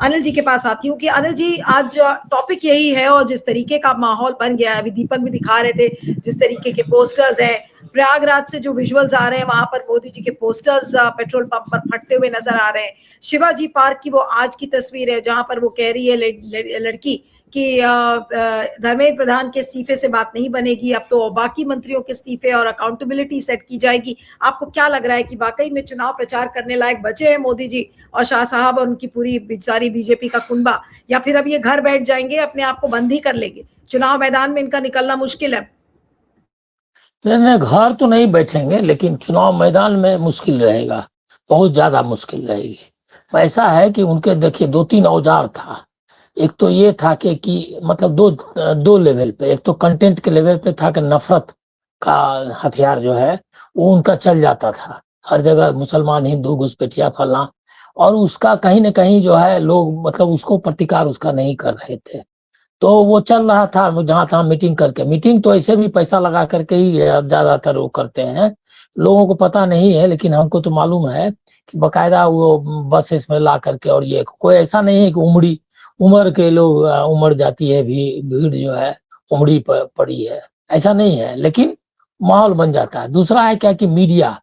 अनिल जी के पास आती हूँ कि अनिल जी, आज टॉपिक यही है और जिस तरीके का माहौल बन गया है, अभी दीपक भी दिखा रहे थे जिस तरीके के पोस्टर्स हैं, प्रयागराज से जो विजुअल्स आ रहे हैं वहां पर मोदी जी के पोस्टर्स पेट्रोल पंप पर फटते हुए नजर आ रहे हैं। शिवाजी पार्क की वो आज की तस्वीर है जहां पर वो कह रही है लड़की कि धर्मेंद्र प्रधान के इस्तीफे से बात नहीं बनेगी, अब तो बाकी मंत्रियों के इस्तीफे और अकाउंटेबिलिटी सेट की जाएगी। आपको क्या लग रहा है कि वाकई में चुनाव प्रचार करने लायक बचे हैं मोदी जी और शाह साहब और उनकी पूरी सारी बीजेपी का कुनबा, या फिर अब ये घर बैठ जाएंगे, अपने आप को बंद ही कर लेंगे, चुनाव मैदान में इनका निकलना मुश्किल है? नहीं, घर तो नहीं बैठेंगे, लेकिन चुनाव मैदान में मुश्किल रहेगा, बहुत ज्यादा मुश्किल रहेगी। ऐसा है कि उनके देखिए दो तीन औजार था। एक तो ये था कि मतलब दो दो लेवल पे, एक तो कंटेंट के लेवल पे था कि नफरत का हथियार जो है वो उनका चल जाता था हर जगह, मुसलमान हिंदू घुसपैठिया फलना, और उसका कहीं ना कहीं जो है लोग मतलब उसको प्रतिकार उसका नहीं कर रहे थे। तो वो चल रहा था जहां तहां मीटिंग करके, मीटिंग तो ऐसे भी पैसा लगा करके ही ज्यादातर वो करते हैं, लोगों को पता नहीं है, लेकिन हमको तो मालूम है कि बकायदा वो बस इसमें ला करके, और ये कोई ऐसा नहीं है कि उम्र के लोग उमड़ जाती है भी, भीड़ जो है उमड़ी पड़ी है, ऐसा नहीं है, लेकिन माहौल बन जाता है। दूसरा है क्या कि मीडिया,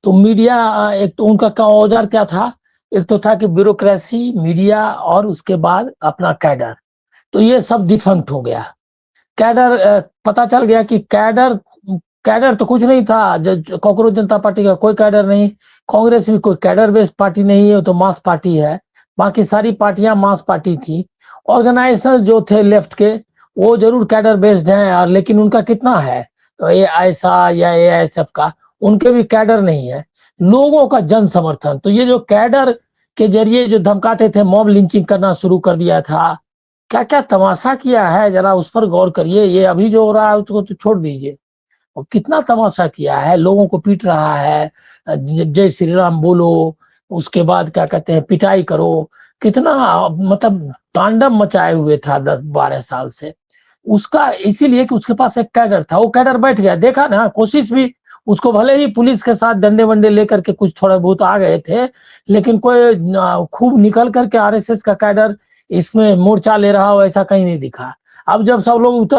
तो मीडिया एक तो उनका क्या औजार क्या था, एक तो था कि ब्यूरोक्रेसी, मीडिया, और उसके बाद अपना कैडर, तो ये सब डिफंक्ट हो गया। कैडर पता चल गया कि कैडर कैडर तो कुछ नहीं था, कॉकरोच जनता पार्टी का कोई कैडर नहीं, कांग्रेस भी कोई कैडर बेस्ड पार्टी नहीं है, वो तो मास पार्टी है। बाकी सारी पार्टियां मास पार्टी थी। ऑर्गेनाइजेशन जो थे लेफ्ट के, वो जरूर कैडर बेस्ड हैं, और लेकिन उनका कितना है, तो ये ऐसा या ये ऐसा का, उनके भी कैडर नहीं है। लोगों का जन समर्थन, तो ये जो कैडर के जरिए जो धमकाते थे, मॉब लिंचिंग करना शुरू कर दिया था, क्या क्या तमाशा किया है, जरा उस पर गौर करिए। ये अभी जो हो रहा है उसको तो छोड़ दीजिए, और कितना तमाशा किया है, लोगों को पीट रहा है, जय श्री राम बोलो, उसके बाद क्या कहते हैं पिटाई करो, कितना मतलब तांडव मचाए हुए था 10-12 साल से उसका, इसीलिए कि उसके पास एक कैडर था, वो कैडर बैठ गया। देखा ना, कोशिश भी उसको, भले ही पुलिस के साथ डंडे वंडे लेकर के कुछ थोड़ा बहुत आ गए थे, लेकिन कोई खूब निकल करके आरएसएस का कैडर इसमें मोर्चा ले रहा हो ऐसा कहीं नहीं दिखा। अब जब सब लोग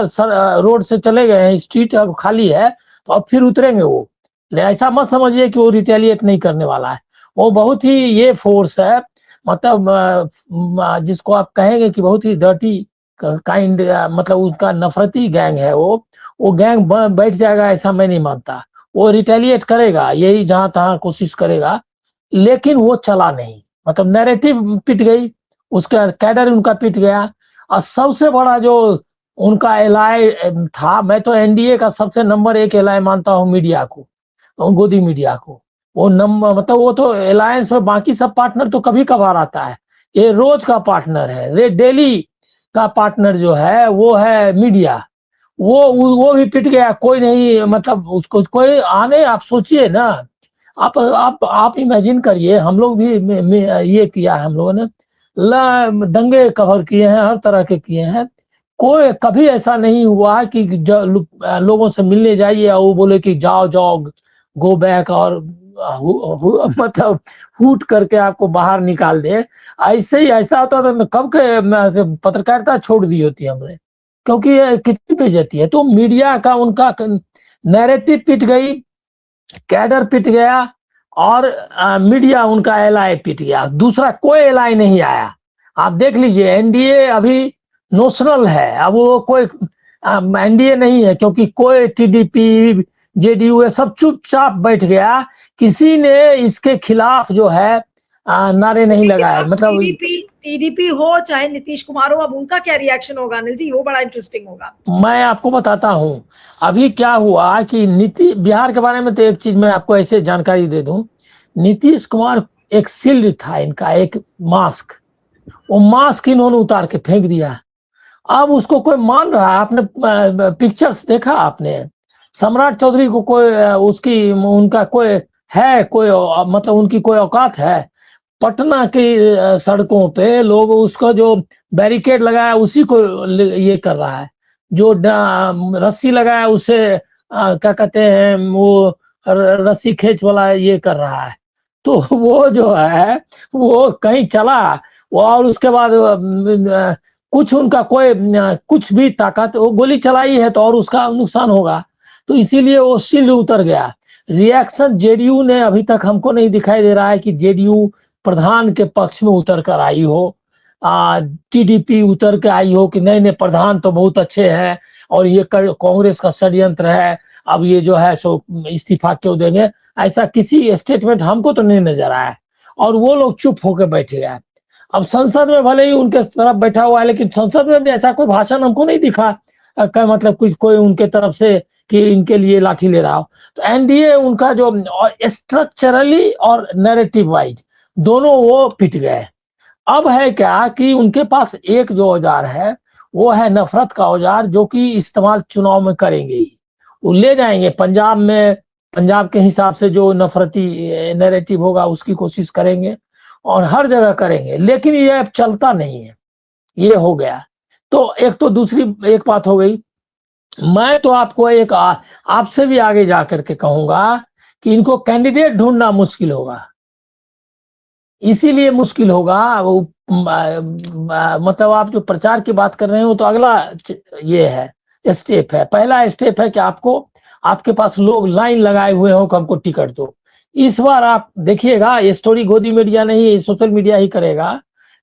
रोड से चले गए हैं, स्ट्रीट अब खाली है, तो अब फिर उतरेंगे वो। ऐसा मत समझिए कि वो रिटेलिएट नहीं करने वाला है, वो बहुत ही ये फोर्स है, मतलब जिसको आप कहेंगे कि बहुत ही डर्टी काइंड, मतलब उसका नफरती गैंग है वो गैंग बैठ जाएगा ऐसा मैं नहीं मानता। वो रिटेलिएट करेगा, यही जहां तहां कोशिश करेगा, लेकिन वो चला नहीं, मतलब नैरेटिव पिट गई, उसका कैडर उनका पिट गया। और सबसे बड़ा जो उनका एलाय था, मैं तो एनडीए का सबसे नंबर 1 एलाय मानता हूँ मीडिया को, गोदी मीडिया को। वो नंबर मतलब वो तो अलायंस में बाकी सब पार्टनर तो कभी कभार आता है, ये रोज का पार्टनर है, डेली का पार्टनर जो है वो है मीडिया। वो भी पिट गया, कोई नहीं, मतलब उसको कोई आने, आप सोचिए ना, आप इमेजिन करिए, हम लोग भी ये किया है, हम लोगों ने दंगे कवर किए हैं, हर तरह के किए हैं, कोई कभी ऐसा नहीं हुआ कि लोगों से मिलने जाइए और वो बोले कि जाओ जाओ गो बैक, और मतलब हूट करके आपको बाहर निकाल दे। ऐसे ही ऐसा होता तो कब के पत्रकारिता छोड़ दी होती हमने, क्योंकि ये कितनी बेइज्जती है। तो मीडिया का उनका नैरेटिव पिट गई, कैडर पिट गया, और मीडिया उनका एलआई पिट गया, दूसरा कोई एलआई नहीं आया। आप देख लीजिए, एनडीए अभी नोशनल है, अब वो कोई एनडीए नहीं है, क्योंकि कोई टीडीपी जेडीयू ये सब चुपचाप बैठ गया, किसी ने इसके खिलाफ जो है नारे नहीं लगाए। मतलब टीडीपी हो चाहे नीतीश कुमार हो, अब उनका क्या रिएक्शन होगा अनिल जी, वो बड़ा इंटरेस्टिंग होगा। मैं आपको बताता हूं अभी क्या हुआ कि बिहार के बारे में तो एक चीज मैं आपको ऐसे जानकारी दे दूं, नीतीश कुमार एक शील्ड था इनका, एक मास्क, वो मास्क इन्होंने उतार के फेंक दिया। अब उसको कोई मान रहा है? आपने पिक्चर्स देखा आपने? सम्राट चौधरी को कोई उसकी उनका कोई है, कोई मतलब उनकी कोई औकात है? पटना की सड़कों पे लोग उसको जो बैरिकेड लगाया उसी को ये कर रहा है, जो रस्सी लगाया उसे क्या कहते हैं वो रस्सी खींच वाला ये कर रहा है। तो वो जो है वो कहीं चला, और उसके बाद कुछ उनका कोई कुछ भी ताकत, वो गोली चलाई है तो और उसका नुकसान होगा, तो इसीलिए वो शील्ड उतर गया। रिएक्शन जेडीयू ने अभी तक हमको नहीं दिखाई दे रहा है कि जेडीयू प्रधान के पक्ष में उतर कर आई हो, टीडीपी उतर के आई हो कि नहीं नहीं प्रधान तो बहुत अच्छे हैं और ये कांग्रेस का षड्यंत्र है, अब ये जो है सो इस्तीफा क्यों देंगे, ऐसा किसी स्टेटमेंट हमको तो नहीं नजर आया। और वो लोग चुप होकर बैठे गए। अब संसद में भले ही उनके तरफ बैठा हुआ है, लेकिन संसद में भी ऐसा कोई भाषण हमको नहीं दिखा का मतलब कुछ कोई उनके तरफ से कि इनके लिए लाठी ले रहा हो। तो एनडीए उनका जो स्ट्रक्चरली और नैरेटिव वाइज दोनों वो पिट गए। अब है क्या कि उनके पास एक जो औजार है वो है नफरत का औजार, जो कि इस्तेमाल चुनाव में करेंगे ही। वो ले जाएंगे पंजाब में, पंजाब के हिसाब से जो नफरती नैरेटिव होगा उसकी कोशिश करेंगे और हर जगह करेंगे, लेकिन ये अब चलता नहीं है, ये हो गया। तो एक तो दूसरी एक बात हो गई। मैं तो आपको एक आपसे भी आगे जाकर के कहूंगा कि इनको कैंडिडेट ढूंढना मुश्किल होगा। इसीलिए मुश्किल होगा वो मतलब आप जो प्रचार की बात कर रहे हो तो अगला ये है स्टेप है, पहला स्टेप है कि आपको आपके पास लोग लाइन लगाए हुए हो कि हमको टिकट दो। इस बार आप देखिएगा ये स्टोरी गोदी मीडिया नहीं, सोशल मीडिया ही करेगा।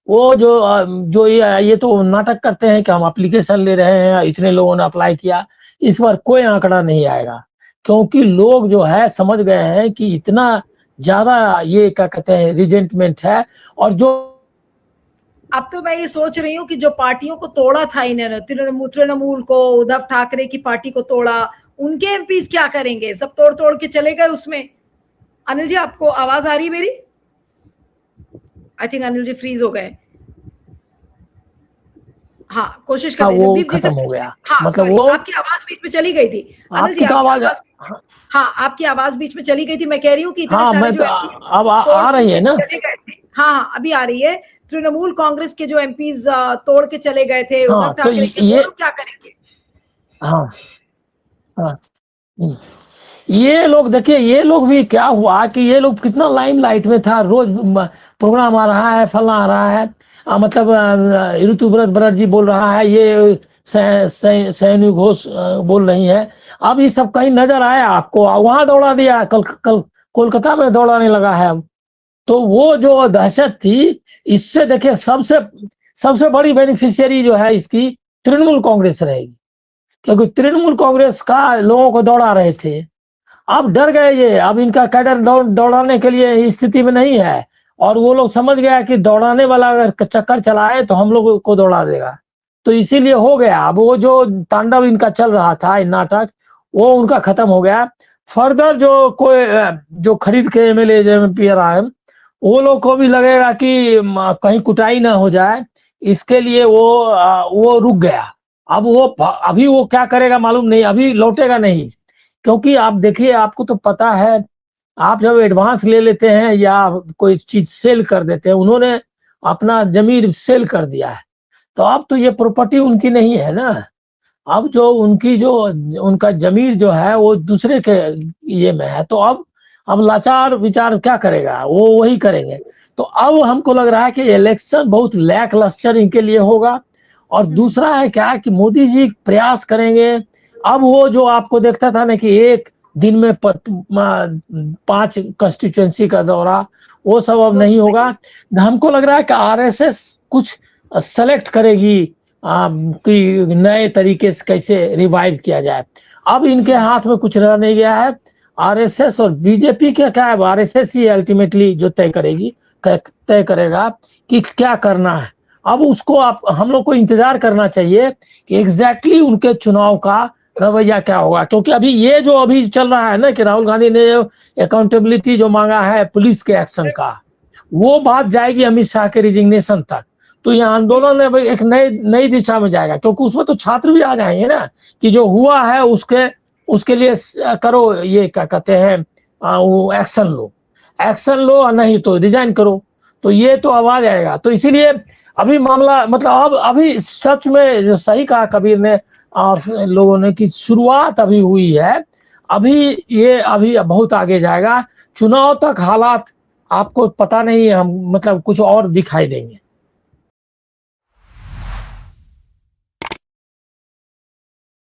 वो जो ये तो नाटक करते हैं कि हम एप्लीकेशन ले रहे हैं, इतने लोगों ने अप्लाई किया। इस बार कोई आंकड़ा नहीं आएगा, क्योंकि लोग जो है समझ गए हैं कि इतना ज्यादा ये क्या कहते हैं रिजेंटमेंट है। और जो अब तो मैं ये सोच रही हूँ कि जो पार्टियों को तोड़ा था इन्होंने, तृणमूल को, उद्धव ठाकरे की पार्टी को तोड़ा, उनके एमपीज क्या करेंगे? सब तोड़ तोड़ के चले गए उसमें। अनिल जी आपको आवाज आ रही है मेरी? I think Anil ji freeze हो गए। हाँ, कोशिश कर हाँ रहे वो जगदीप जी से खत्म हो पूछते। गया, हाँ मतलब सॉरी, वो आपकी आवाज बीच में चली गई थी। अनिल जी आपकी तो आपकी आवाज। आवाज, हाँ आपकी आवाज बीच में चली गई थी। मैं कह रही हूँ कि इतने हाँ सारे मैं जो तो एमपीज अब तोड़ आ तोड़ रही है के ना। चले गए थे, हाँ हाँ अभी आ रही है। तृणमूल कांग्रेस के जो एमपीज तोड़ के चले गए थे, उद्धव हाँ तो ठाकरे के, वो ये लोग क्या करेंगे? हाँ हाँ हम्म। ये लोग देखिए, ये लोग भी क्या हुआ कि ये लोग कितना लाइमलाइट में था, रोज प्रोग्राम आ रहा है, फलना आ रहा है, मतलब ऋतुव्रत बनर्जी बोल रहा है, ये सैनी घोष बोल रही है। अब ये सब कहीं नजर आया आपको? वहां दौड़ा दिया, कल कल कोलकाता में दौड़ाने लगा है अब। तो वो जो दहशत थी, इससे देखिए सबसे सबसे बड़ी बेनिफिशियरी जो है इसकी तृणमूल कांग्रेस रहेगी, क्योंकि तृणमूल कांग्रेस का लोगों को दौड़ा रहे थे। अब डर गए ये, अब इनका कैडर दौड़ाने के लिए स्थिति में नहीं है। और वो लोग समझ गया कि दौड़ाने वाला अगर चक्कर चलाए तो हम लोग को दौड़ा देगा। तो इसीलिए हो गया, अब वो जो तांडव इनका चल रहा था नाटक, वो उनका खत्म हो गया। फर्दर जो कोई जो खरीद के एमएलए एमपी रहा है, वो लोग को भी लगेगा कि कहीं कुटाई ना हो जाए, इसके लिए वो रुक गया। अब वो अभी वो क्या करेगा मालूम नहीं, अभी लौटेगा नहीं। क्योंकि आप देखिए, आपको तो पता है, आप जब एडवांस ले लेते हैं या कोई चीज सेल कर देते हैं, उन्होंने अपना जमीर सेल कर दिया है, तो अब तो ये प्रॉपर्टी उनकी नहीं है ना। अब जो उनकी जो उनका जमीर जो है वो दूसरे के ये में है, तो अब लाचार विचार क्या करेगा, वो वही करेंगे। तो अब हमको लग रहा है कि इलेक्शन बहुत लैक लस्टर इनके लिए होगा। और दूसरा है क्या कि मोदी जी प्रयास करेंगे। अब वो जो आपको देखता था ना कि एक दिन में 5 कंस्टिट्यूएंसी का दौरा, वो सब अब तो नहीं होगा। हमको लग रहा है कि आरएसएस कुछ सेलेक्ट करेगी कि नए तरीके से कैसे रिवाइव किया जाए। अब इनके हाथ में कुछ रह नहीं गया है। आरएसएस और बीजेपी क्या क्या है, आरएसएस ही अल्टीमेटली जो तय करेगी, तय करेगा कि क्या करना है। अब उसको आप हम लोग को इंतजार करना चाहिए कि एग्जैक्टली उनके चुनाव का रवैया क्या होगा। क्योंकि अभी ये जो अभी चल रहा है ना कि राहुल गांधी ने अकाउंटेबिलिटी जो मांगा है पुलिस के एक्शन का, वो बात जाएगी अमित शाह के रिजिग्नेशन तक। तो यह आंदोलन है भाई एक नई नई दिशा में जाएगा, क्योंकि उसमें तो छात्र भी आ जाएंगे ना कि जो हुआ है उसके लिए करो, ये क्या कहते हैं, वो एक्शन लो, एक्शन लो और नहीं तो रिजाइन करो। तो ये तो आवाज आएगा। तो इसीलिए अभी मामला मतलब अब अभी सच में जो सही कहा कबीर ने और लोगों ने कि शुरुआत अभी हुई है। अभी ये अभी बहुत आगे जाएगा। चुनाव तक हालात आपको पता नहीं, हम मतलब कुछ और दिखाई देंगे।